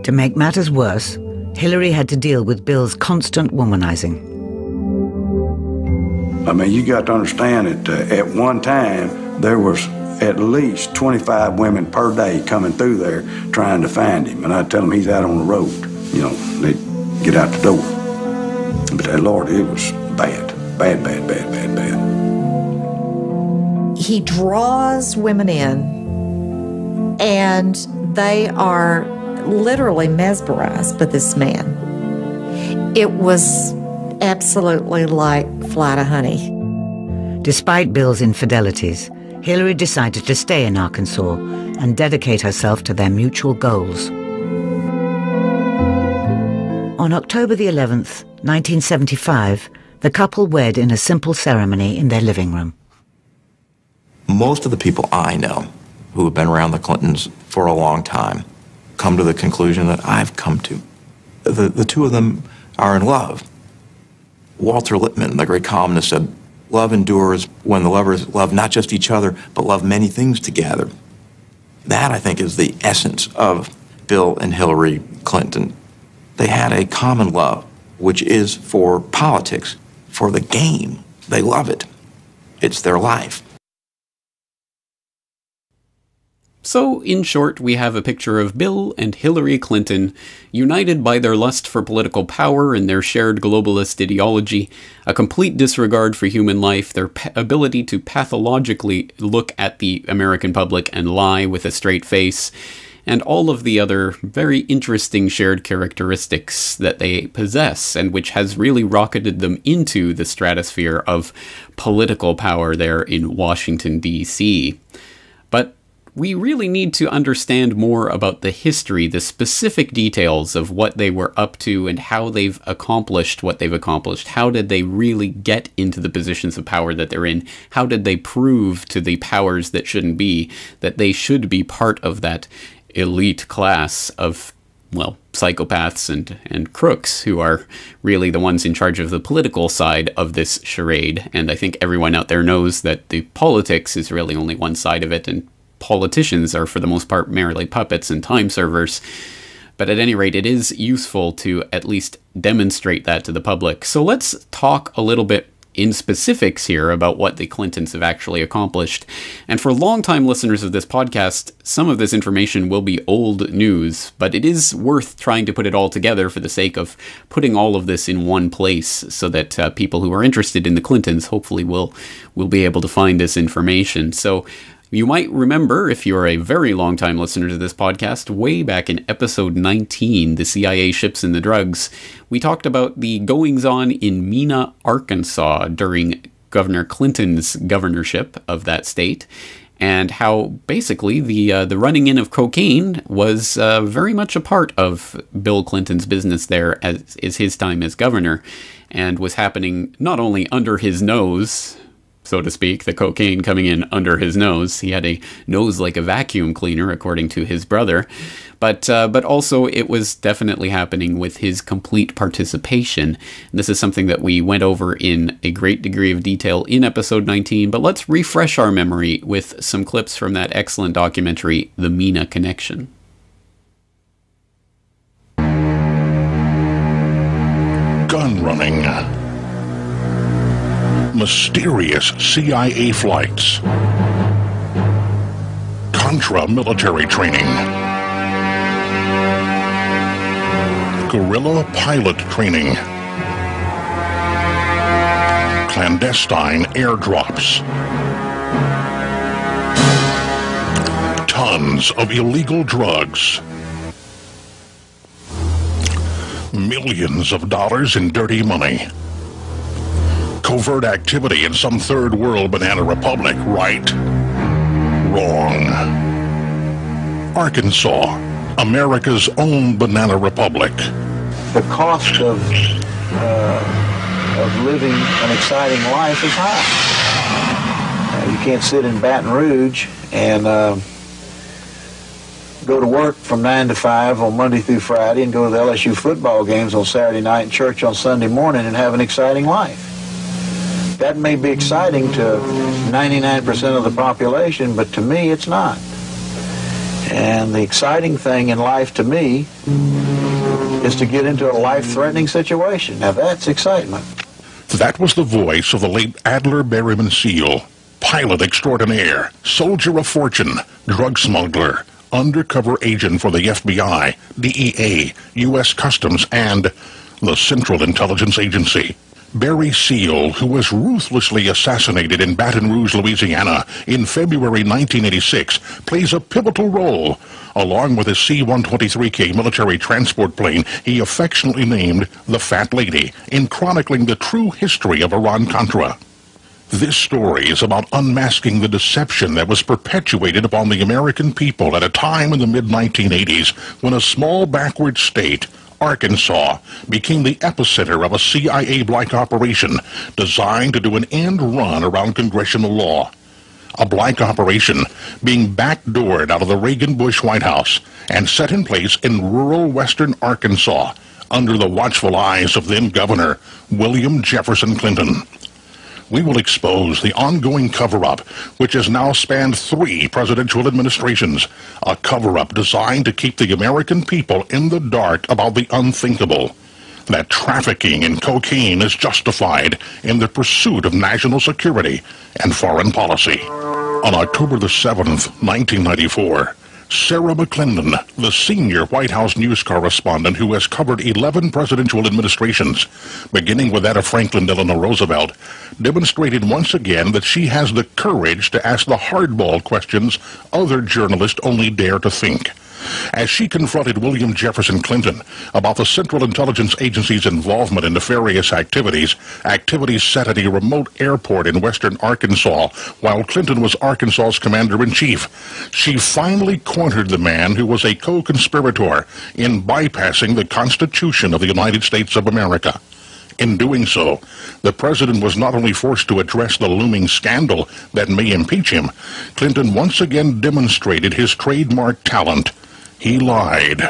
To make matters worse, Hillary had to deal with Bill's constant womanizing. I mean, you got to understand that at one time, there was at least 25 women per day coming through there trying to find him. And I'd tell them he's out on the road. You know, they'd get out the door. But Lord, it was bad. Bad. He draws women in, and they are literally mesmerized by this man. It was absolutely like fly to honey. Despite Bill's infidelities, Hillary decided to stay in Arkansas and dedicate herself to their mutual goals. On October the 11th, 1975, the couple wed in a simple ceremony in their living room. Most of the people I know who have been around the Clintons for a long time come to the conclusion that I've come to. The two of them are in love. Walter Lippmann, the great columnist, said, "Love endures when the lovers love not just each other, but love many things together." That, I think, is the essence of Bill and Hillary Clinton. They had a common love, which is for politics, for the game. They love it. It's their life. So, in short, we have a picture of Bill and Hillary Clinton, united by their lust for political power and their shared globalist ideology, a complete disregard for human life, their ability to pathologically look at the American public and lie with a straight face, and all of the other very interesting shared characteristics that they possess, and which has really rocketed them into the stratosphere of political power there in Washington, D.C. But we really need to understand more about the history, the specific details of what they were up to and how they've accomplished what they've accomplished. How did they really get into the positions of power that they're in? How did they prove to the powers that shouldn't be that they should be part of that elite class of, well, psychopaths and crooks who are really the ones in charge of the political side of this charade? And I think everyone out there knows that the politics is really only one side of it, and politicians are for the most part merely puppets and time servers. But at any rate, it is useful to at least demonstrate that to the public. So let's talk a little bit in specifics here about what the Clintons have actually accomplished. And for longtime listeners of this podcast, some of this information will be old news, but it is worth trying to put it all together for the sake of putting all of this in one place so that people who are interested in the Clintons hopefully will be able to find this information. So you might remember, if you're a very long-time listener to this podcast, way back in episode 19, The CIA Ships and the Drugs, we talked about the goings-on in Mena, Arkansas during Governor Clinton's governorship of that state, and how basically the running in of cocaine was very much a part of Bill Clinton's business there, as is his time as governor, and was happening not only under his nose, so to speak, the cocaine coming in under his nose. He had a nose like a vacuum cleaner, according to his brother. But also it was definitely happening with his complete participation. And this is something that we went over in a great degree of detail in episode 19, but let's refresh our memory with some clips from that excellent documentary, The Mena Connection. Gun running. Mysterious CIA flights, Contra military training, guerrilla pilot training, clandestine airdrops, tons of illegal drugs, millions of dollars in dirty money. Covert activity in some third world banana republic, right? Wrong. Arkansas, America's own banana republic. The cost of living an exciting life is high. You can't sit in Baton Rouge and go to work from 9 to 5 on Monday through Friday and go to the LSU football games on Saturday night and church on Sunday morning and have an exciting life. That may be exciting to 99% of the population, but to me it's not. And the exciting thing in life to me is to get into a life-threatening situation. Now that's excitement. That was the voice of the late Adler Berryman Seal, pilot extraordinaire, soldier of fortune, drug smuggler, undercover agent for the FBI, DEA, U.S. Customs, and the Central Intelligence Agency. Barry Seal, who was ruthlessly assassinated in Baton Rouge, Louisiana in February 1986, plays a pivotal role, along with his C-123K military transport plane he affectionately named the Fat Lady, in chronicling the true history of Iran-Contra. This story is about unmasking the deception that was perpetuated upon the American people at a time in the mid-1980s when a small backward state, Arkansas, became the epicenter of a CIA-like operation designed to do an end run around congressional law. A black operation being backdoored out of the Reagan-Bush White House and set in place in rural western Arkansas under the watchful eyes of then-Governor William Jefferson Clinton. We will expose the ongoing cover-up, which has now spanned 3 presidential administrations, a cover-up designed to keep the American people in the dark about the unthinkable, that trafficking in cocaine is justified in the pursuit of national security and foreign policy. On October the 7th, 1994, Sarah McClendon, the senior White House news correspondent who has covered 11 presidential administrations, beginning with that of Franklin Delano Roosevelt, demonstrated once again that she has the courage to ask the hardball questions other journalists only dare to think. As she confronted William Jefferson Clinton about the Central Intelligence Agency's involvement in nefarious activities set at a remote airport in western Arkansas while Clinton was Arkansas's commander-in-chief, she finally cornered the man who was a co-conspirator in bypassing the Constitution of the United States of America. In doing so, the president was not only forced to address the looming scandal that may impeach him, Clinton once again demonstrated his trademark talent. He lied.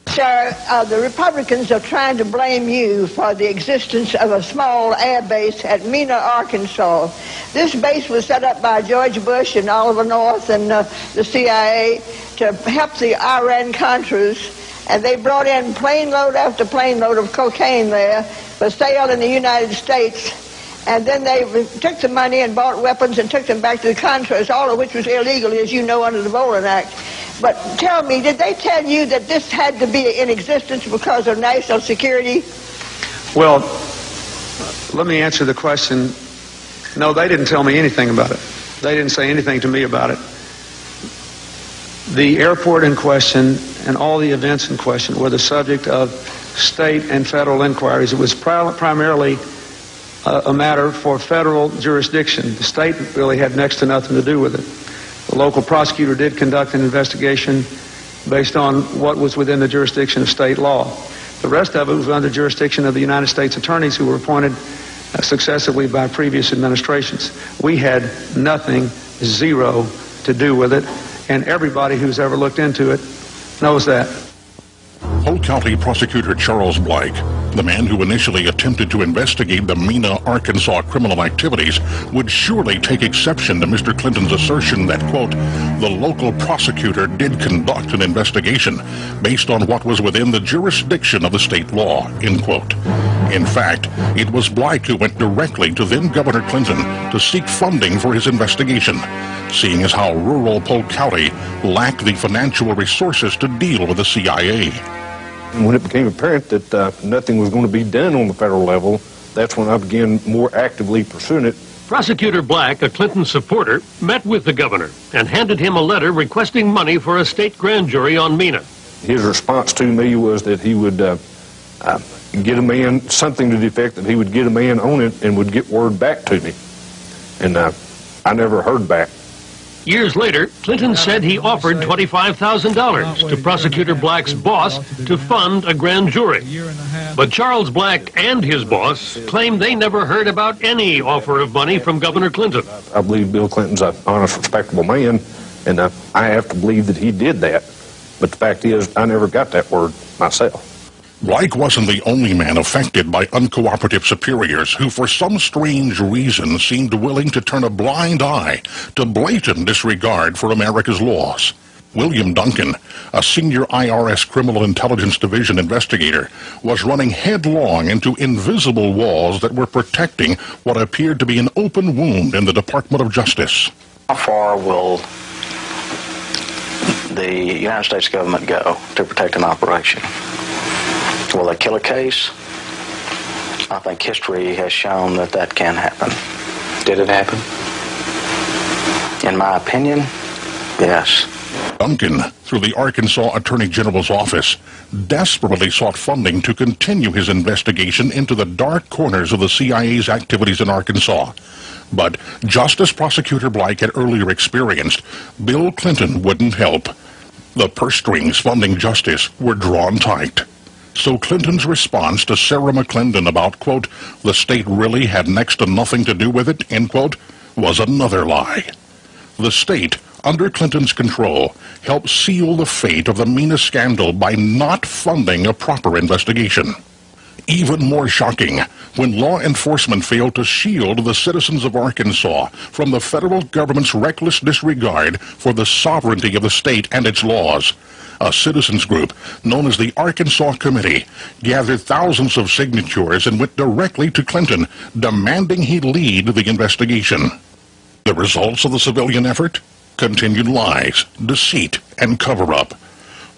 Sir, the Republicans are trying to blame you for the existence of a small air base at Mena, Arkansas. This base was set up by George Bush and Oliver North and the CIA to help the Iran-Contras, and they brought in plane load after plane load of cocaine there for sale in the United States. And then they took the money and bought weapons and took them back to the Contras, all of which was illegal, as you know, under the Bolin Act. But tell me, did they tell you that this had to be in existence because of national security? Well, let me answer the question. No, they didn't tell me anything about it. They didn't say anything to me about it. The airport in question and all the events in question were the subject of state and federal inquiries. It was primarily a matter for federal jurisdiction. The state really had next to nothing to do with it. The local prosecutor did conduct an investigation based on what was within the jurisdiction of state law. The rest of it was under jurisdiction of the United States attorneys who were appointed successively by previous administrations. We had nothing, zero, to do with it, and everybody who's ever looked into it knows that. Polk County Prosecutor Charles Blake, the man who initially attempted to investigate the Mena, Arkansas criminal activities, would surely take exception to Mr. Clinton's assertion that, quote, the local prosecutor did conduct an investigation based on what was within the jurisdiction of the state law, end quote. In fact, it was Blake who went directly to then-Governor Clinton to seek funding for his investigation, seeing as how rural Polk County lacked the financial resources to deal with the CIA. When it became apparent that nothing was going to be done on the federal level, that's when I began more actively pursuing it. Prosecutor Black, a Clinton supporter, met with the governor and handed him a letter requesting money for a state grand jury on Mena. His response to me was that he would get a man, something to the effect that he would get a man on it and would get word back to me. And I never heard back. Years later, Clinton said he offered $25,000 to Prosecutor Black's boss to fund a grand jury. But Charles Black and his boss claim they never heard about any offer of money from Governor Clinton. I believe Bill Clinton's an honest, respectable man, and I have to believe that he did that. But the fact is, I never got that word myself. Blake wasn't the only man affected by uncooperative superiors who for some strange reason seemed willing to turn a blind eye to blatant disregard for America's laws. William Duncan, a senior IRS Criminal Intelligence Division investigator, was running headlong into invisible walls that were protecting what appeared to be an open wound in the Department of Justice. How far will the United States government go to protect an operation? Will they kill a case? I think history has shown that that can happen. Did it happen? In my opinion, yes. Duncan, through the Arkansas Attorney General's office, desperately sought funding to continue his investigation into the dark corners of the CIA's activities in Arkansas. But, just as Prosecutor Blake had earlier experienced, Bill Clinton wouldn't help. The purse strings funding justice were drawn tight. So Clinton's response to Sarah McClendon about, quote, the state really had next to nothing to do with it, end quote, was another lie. The state, under Clinton's control, helped seal the fate of the MENA scandal by not funding a proper investigation. Even more shocking, when law enforcement failed to shield the citizens of Arkansas from the federal government's reckless disregard for the sovereignty of the state and its laws. A citizens group known as the Arkansas Committee gathered thousands of signatures and went directly to Clinton, demanding he lead the investigation. The results of the civilian effort? Continued lies, deceit, and cover-up.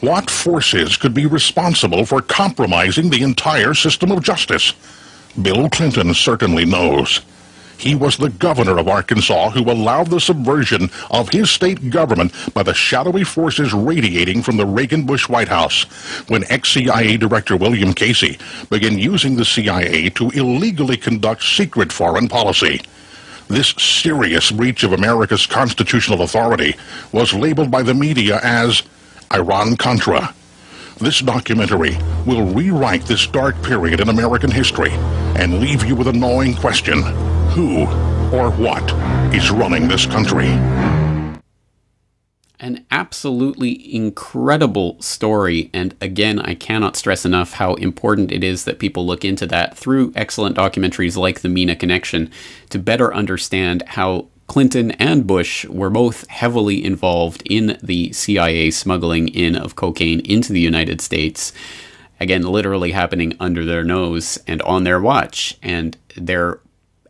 What forces could be responsible for compromising the entire system of justice? Bill Clinton certainly knows. He was the governor of Arkansas who allowed the subversion of his state government by the shadowy forces radiating from the Reagan-Bush White House when ex-CIA Director William Casey began using the CIA to illegally conduct secret foreign policy. This serious breach of America's constitutional authority was labeled by the media as Iran-Contra. This documentary will rewrite this dark period in American history and leave you with a gnawing question. Who or what is running this country? An absolutely incredible story, and again, I cannot stress enough how important it is that people look into that through excellent documentaries like The MENA Connection to better understand how Clinton and Bush were both heavily involved in the CIA smuggling in of cocaine into the United States. Again, literally happening under their nose and on their watch, and their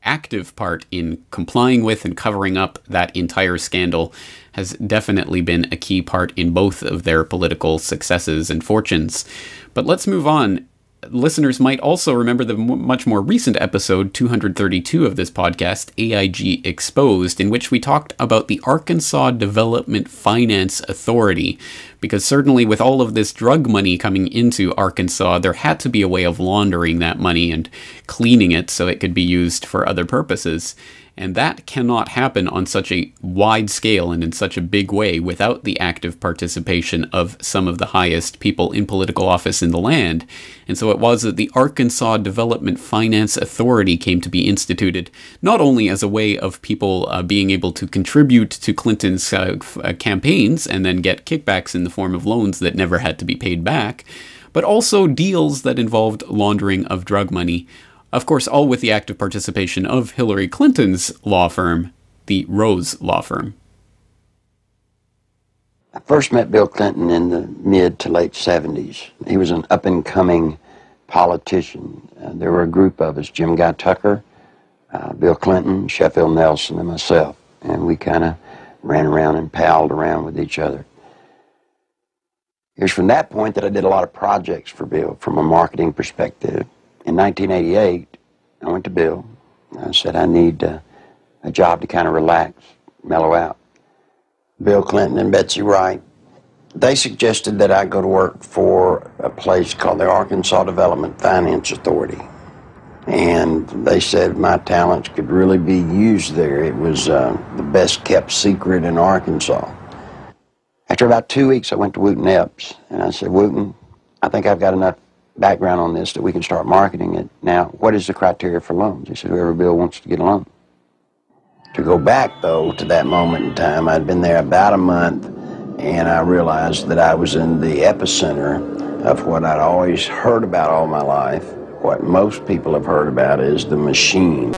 active part in complying with and covering up that entire scandal has definitely been a key part in both of their political successes and fortunes. But let's move on. Listeners might also remember the much more recent episode 232 of this podcast, AIG Exposed, in which we talked about the Arkansas Development Finance Authority, because certainly with all of this drug money coming into Arkansas, there had to be a way of laundering that money and cleaning it so it could be used for other purposes. And that cannot happen on such a wide scale and in such a big way without the active participation of some of the highest people in political office in the land. And so it was that the Arkansas Development Finance Authority came to be instituted, not only as a way of people being able to contribute to Clinton's campaigns and then get kickbacks in the form of loans that never had to be paid back, but also deals that involved laundering of drug money. Of course, all with the active participation of Hillary Clinton's law firm, the Rose Law Firm. I first met Bill Clinton in the mid to late 70s. He was an up-and-coming politician. There were a group of us, Jim Guy Tucker, Bill Clinton, Sheffield Nelson, and myself. And we kind of ran around and palled around with each other. It was from that point that I did a lot of projects for Bill from a marketing perspective. In 1988, I went to Bill. I said, I need a job to kind of relax, mellow out. Bill Clinton and Betsy Wright, they suggested that I go to work for a place called the Arkansas Development Finance Authority. And they said my talents could really be used there. It was the best kept secret in Arkansas. After about 2 weeks, I went to Wooten Epps, and I said, Wooten, I think I've got enough background on this that we can start marketing it. Now, what is the criteria for loans? He said, whoever Bill wants to get a loan. To go back, though, to that moment in time, I'd been there about a month, and I realized that I was in the epicenter of what I'd always heard about all my life. What most people have heard about is the machine.